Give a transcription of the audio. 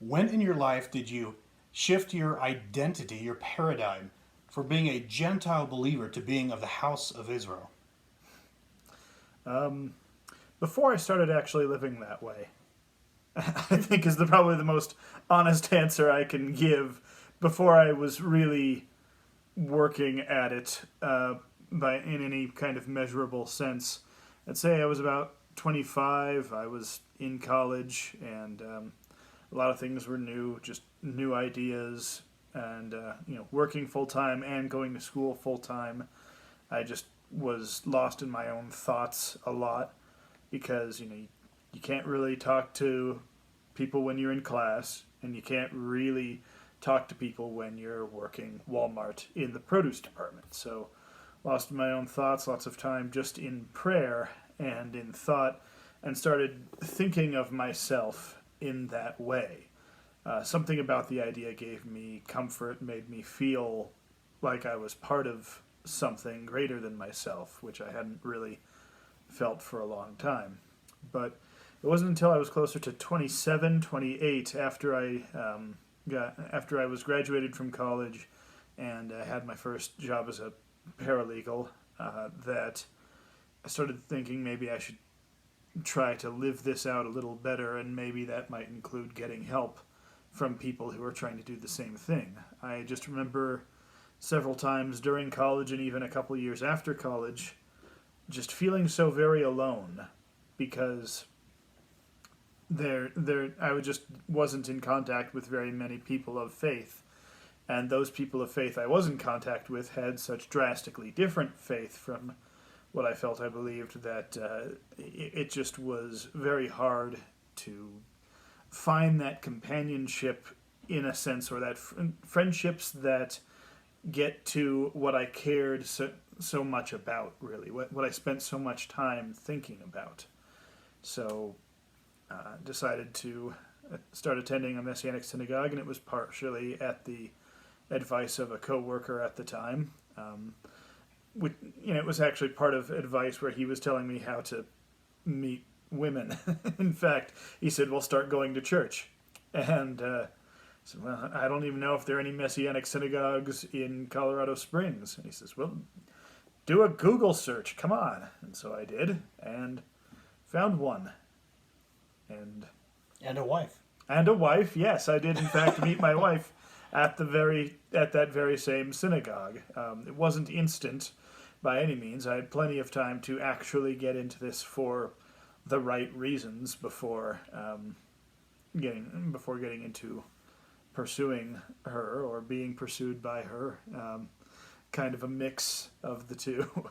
When in your life did you shift your identity, your paradigm, from being a Gentile believer to being of the house of Israel? Um, Before I started actually living that way, I think is probably the most honest answer I can give. Before I was really working at it by in any kind of measurable sense, I'd say I was about 25. I was in college, and a lot of things were new, just new ideas, and working full time and going to school full time. I just was lost in my own thoughts a lot because you can't really talk to people when you're in class, and you can't really talk to people when you're working Walmart in the produce department. So, lost in my own thoughts, lots of time just in prayer and in thought, and started thinking of myself in that way. Something about the idea gave me comfort, made me feel like I was part of something greater than myself, which I hadn't really felt for a long time. But it wasn't until I was closer to 27, 28, after I was graduated from college and had my first job as a paralegal, that I started thinking maybe I should try to live this out a little better, and maybe that might include getting help from people who are trying to do the same thing. I just remember several times during college and even a couple years after college just feeling so very alone because I just wasn't in contact with very many people of faith, and those people of faith I was in contact with had such drastically different faith from what I felt I believed that it just was very hard to find that companionship in a sense, or that friendships that get to what I cared so much about, really, what I spent so much time thinking about. So decided to start attending a Messianic synagogue, and it was partially at the advice of a coworker at the time. It was actually part of advice where he was telling me how to meet women. In fact, he said, "Well, start going to church," and I said, "Well, I don't even know if there are any Messianic synagogues in Colorado Springs." And he says, "Well, do a Google search. Come on." And so I did, and found one. And And a wife. And a wife, yes, I did in fact meet my wife at that very same synagogue. It wasn't instant by any means. I had plenty of time to actually get into this for the right reasons before getting into pursuing her or being pursued by her. Kind of a mix of the two.